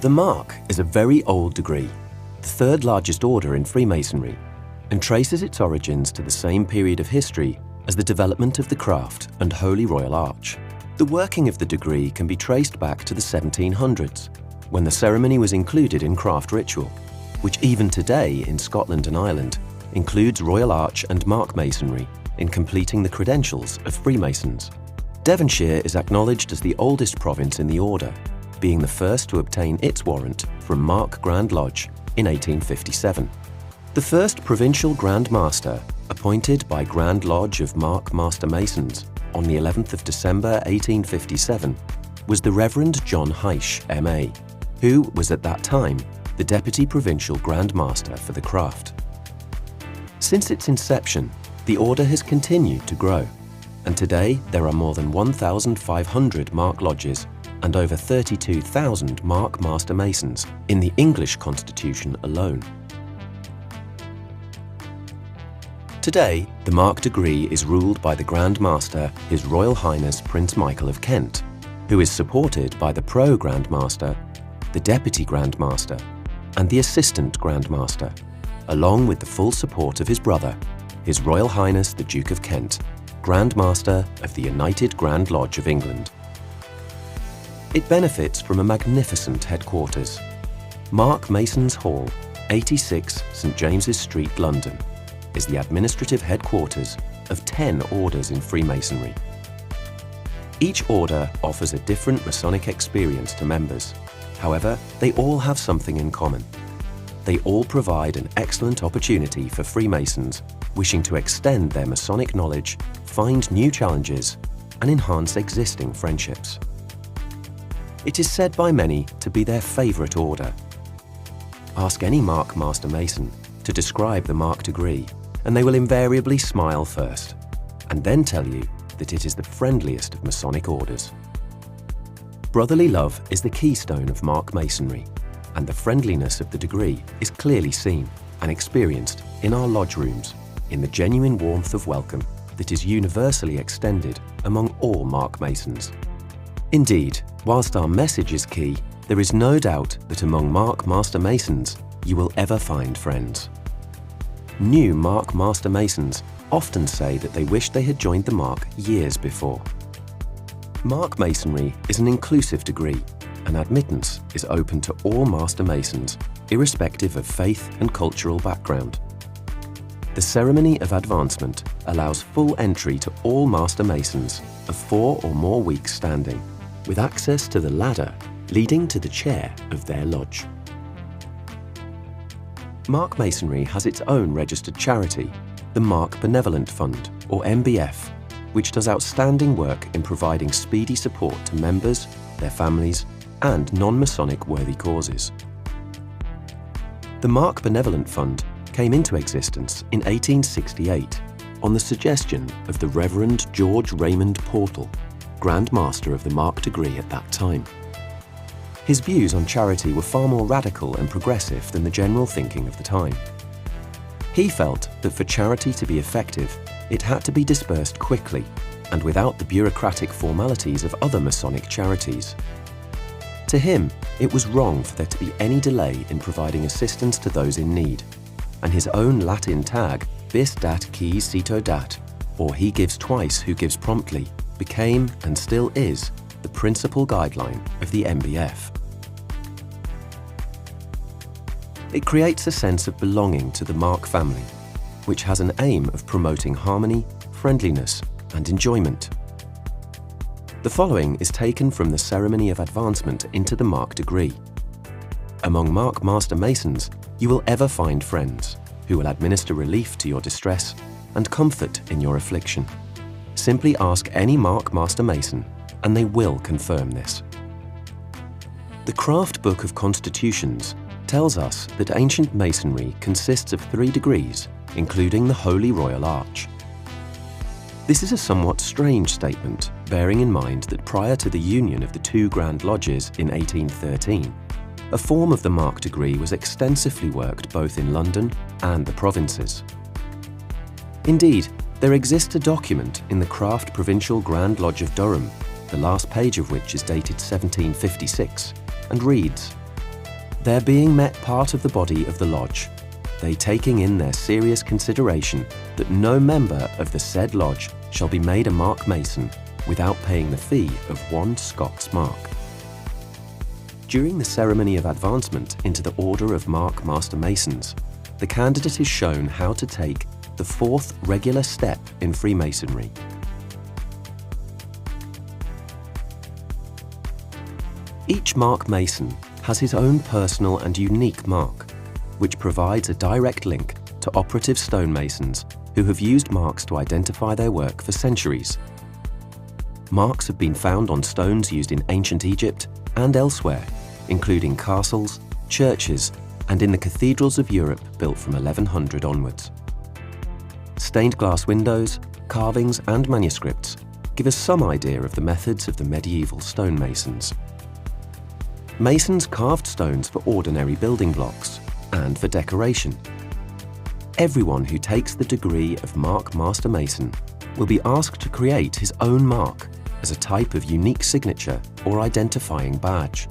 The Mark is a very old degree, the third largest order in Freemasonry, and traces its origins to the same period of history as the development of the craft and Holy Royal Arch. The working of the degree can be traced back to the 1700s, when the ceremony was included in craft ritual, which even today in Scotland and Ireland includes Royal Arch and Mark Masonry in completing the credentials of Freemasons. Devonshire is acknowledged as the oldest province in the order, being the first to obtain its warrant from Mark Grand Lodge in 1857. The first provincial Grand Master, appointed by Grand Lodge of Mark Master Masons on the 11th of December 1857, was the Reverend John Heish, M.A., who was at that time the Deputy Provincial Grand Master for the craft. Since its inception, the order has continued to grow, and today there are more than 1,500 Mark Lodges and over 32,000 Mark Master Masons in the English Constitution alone. Today, the Mark degree is ruled by the Grand Master, His Royal Highness Prince Michael of Kent, who is supported by the Pro Grand Master, the Deputy Grand Master, and the Assistant Grand Master, along with the full support of his brother, His Royal Highness the Duke of Kent, Grand Master of the United Grand Lodge of England. It benefits from a magnificent headquarters. Mark Masons Hall, 86 St James's Street, London, is the administrative headquarters of 10 orders in Freemasonry. Each order offers a different Masonic experience to members. However, they all have something in common. They all provide an excellent opportunity for Freemasons wishing to extend their Masonic knowledge, find new challenges, and enhance existing friendships. It is said by many to be their favourite order. Ask any Mark Master Mason to describe the Mark degree, and they will invariably smile first, and then tell you that it is the friendliest of Masonic orders. Brotherly love is the keystone of Mark Masonry, and the friendliness of the degree is clearly seen and experienced in our lodge rooms, in the genuine warmth of welcome that is universally extended among all Mark Masons. Indeed, whilst our message is key, there is no doubt that among Mark Master Masons you will ever find friends. New Mark Master Masons often say that they wish they had joined the Mark years before. Mark Masonry is an inclusive degree, and admittance is open to all Master Masons, irrespective of faith and cultural background. The ceremony of advancement allows full entry to all Master Masons of 4 or more weeks standing, with access to the ladder leading to the chair of their lodge. Mark Masonry has its own registered charity, the Mark Benevolent Fund, or MBF, which does outstanding work in providing speedy support to members, their families, and non-Masonic worthy causes. The Mark Benevolent Fund came into existence in 1868 on the suggestion of the Reverend George Raymond Portal, Grand Master of the Mark degree at that time. His views on charity were far more radical and progressive than the general thinking of the time. He felt that for charity to be effective, it had to be dispersed quickly and without the bureaucratic formalities of other Masonic charities. To him, it was wrong for there to be any delay in providing assistance to those in need, and his own Latin tag, Vis dat qui cito dat, or he gives twice who gives promptly, became and still is the principal guideline of the MBF. It creates a sense of belonging to the Mark family, which has an aim of promoting harmony, friendliness, and enjoyment. The following is taken from the ceremony of advancement into the Mark degree. Among Mark Master Masons, you will ever find friends who will administer relief to your distress and comfort in your affliction. Simply ask any Mark Master Mason, and they will confirm this. The Craft Book of Constitutions tells us that ancient Masonry consists of 3 degrees, including the Holy Royal Arch. This is a somewhat strange statement, bearing in mind that prior to the union of the 2 Grand Lodges in 1813, a form of the Mark degree was extensively worked both in London and the provinces. Indeed, there exists a document in the Craft Provincial Grand Lodge of Durham, the last page of which is dated 1756, and reads, Their being met part of the body of the lodge, they taking in their serious consideration that no member of the said lodge shall be made a mark mason without paying the fee of 1 Scots mark. During the ceremony of advancement into the Order of Mark Master Masons, the candidate is shown how to take the 4th regular step in Freemasonry. Each mark mason has his own personal and unique mark, which provides a direct link to operative stonemasons who have used marks to identify their work for centuries. Marks have been found on stones used in ancient Egypt and elsewhere, including castles, churches, and in the cathedrals of Europe built from 1100 onwards. Stained glass windows, carvings, and manuscripts give us some idea of the methods of the medieval stonemasons. Masons carved stones for ordinary building blocks and for decoration. Everyone who takes the degree of Mark Master Mason will be asked to create his own mark as a type of unique signature or identifying badge.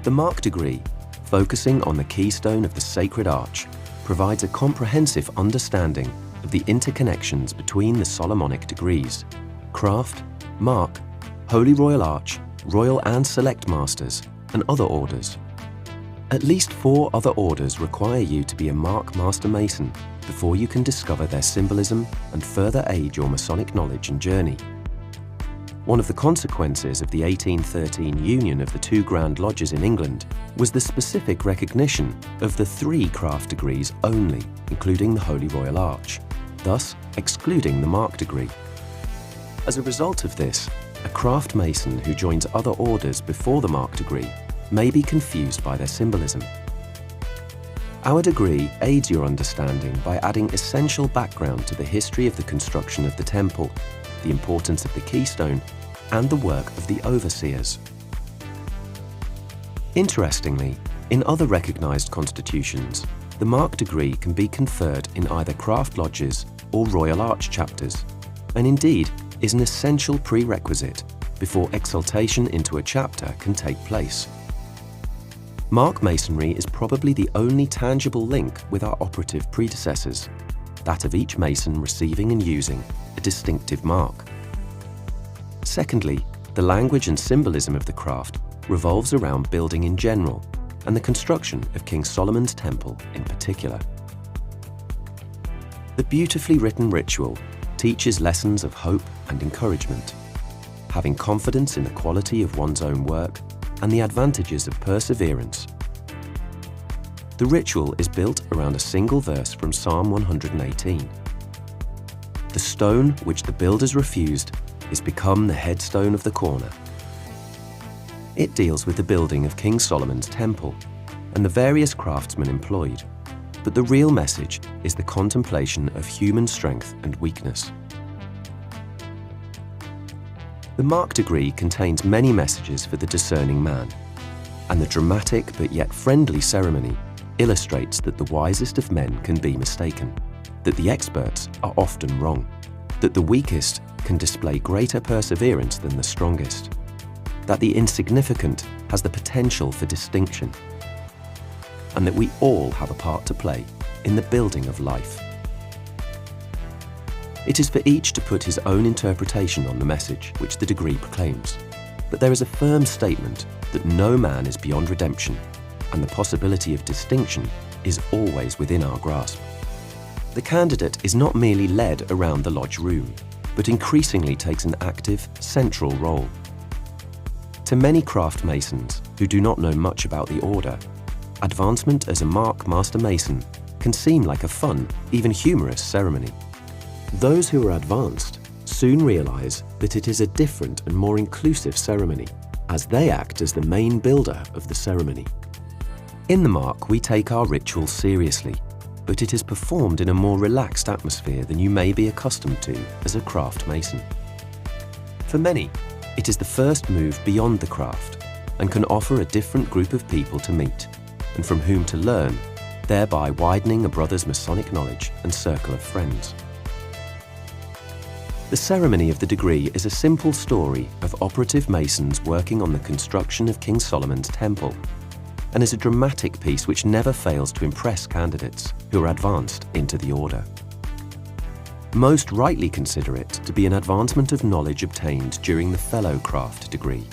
The mark degree, focusing on the keystone of the Sacred Arch, provides a comprehensive understanding of the interconnections between the Solomonic degrees: Craft, Mark, Holy Royal Arch, Royal and Select Masters, and other orders. At least 4 other orders require you to be a Mark Master Mason before you can discover their symbolism and further aid your Masonic knowledge and journey. One of the consequences of the 1813 union of the 2 Grand Lodges in England was the specific recognition of the 3 craft degrees only, including the Holy Royal Arch, thus excluding the Mark degree. As a result of this, a craft mason who joins other orders before the Mark degree may be confused by their symbolism. Our degree aids your understanding by adding essential background to the history of the construction of the temple, the importance of the keystone, and the work of the overseers. Interestingly, in other recognized constitutions, the Mark degree can be conferred in either craft lodges or Royal Arch chapters, and indeed is an essential prerequisite before exaltation into a chapter can take place. Mark Masonry is probably the only tangible link with our operative predecessors, that of each Mason receiving and using a distinctive mark. Secondly, the language and symbolism of the craft revolves around building in general and the construction of King Solomon's Temple in particular. The beautifully written ritual teaches lessons of hope and encouragement, having confidence in the quality of one's own work and the advantages of perseverance. The ritual is built around a single verse from Psalm 118. The stone which the builders refused is become the headstone of the corner. It deals with the building of King Solomon's temple and the various craftsmen employed, but the real message is the contemplation of human strength and weakness. The Mark degree contains many messages for the discerning man, and the dramatic but yet friendly ceremony illustrates that the wisest of men can be mistaken, that the experts are often wrong, that the weakest can display greater perseverance than the strongest, that the insignificant has the potential for distinction, and that we all have a part to play in the building of life. It is for each to put his own interpretation on the message which the degree proclaims, but there is a firm statement that no man is beyond redemption, and the possibility of distinction is always within our grasp. The candidate is not merely led around the lodge room, but increasingly takes an active, central role. To many craft masons who do not know much about the order, advancement as a Mark Master Mason can seem like a fun, even humorous ceremony. Those who are advanced soon realize that it is a different and more inclusive ceremony, as they act as the main builder of the ceremony. In the Mark, we take our ritual seriously, but it is performed in a more relaxed atmosphere than you may be accustomed to as a craft mason. For many, it is the first move beyond the craft and can offer a different group of people to meet and from whom to learn, thereby widening a brother's Masonic knowledge and circle of friends. The ceremony of the degree is a simple story of operative masons working on the construction of King Solomon's Temple. and is a dramatic piece which never fails to impress candidates who are advanced into the order. Most rightly consider it to be an advancement of knowledge obtained during the Fellow Craft degree.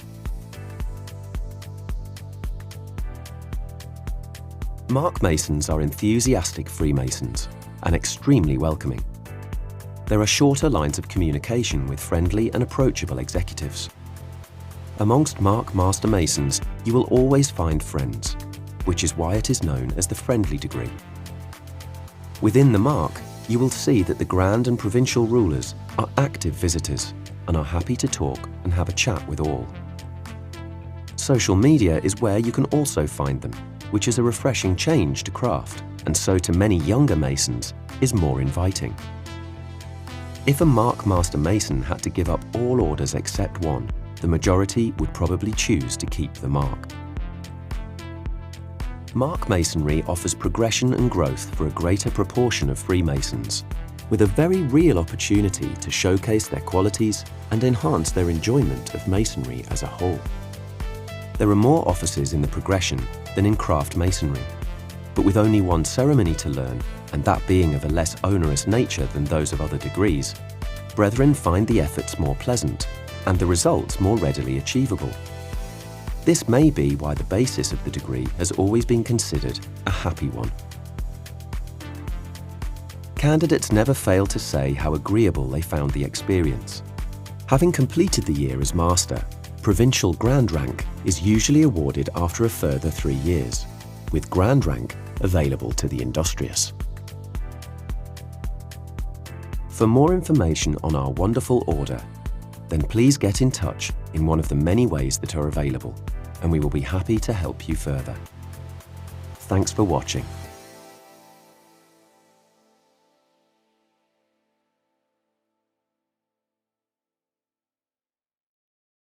Mark Masons are enthusiastic Freemasons and extremely welcoming. There are shorter lines of communication with friendly and approachable executives. Amongst Mark Master Masons, you will always find friends, which is why it is known as the Friendly degree. Within the Mark, you will see that the Grand and Provincial rulers are active visitors and are happy to talk and have a chat with all. Social media is where you can also find them, which is a refreshing change to craft, and so to many younger Masons is more inviting. If a Mark Master Mason had to give up all orders except one, the majority would probably choose to keep the Mark. Mark Masonry offers progression and growth for a greater proportion of Freemasons, with a very real opportunity to showcase their qualities and enhance their enjoyment of Masonry as a whole. There are more offices in the progression than in craft Masonry, but with only one ceremony to learn, and that being of a less onerous nature than those of other degrees, brethren find the efforts more pleasant and the results more readily achievable. This may be why the basis of the degree has always been considered a happy one. Candidates never fail to say how agreeable they found the experience. Having completed the year as Master, Provincial Grand Rank is usually awarded after a further 3 years, with Grand Rank available to the industrious. For more information on our wonderful order, then please get in touch in one of the many ways that are available, and we will be happy to help you further. Thanks for watching.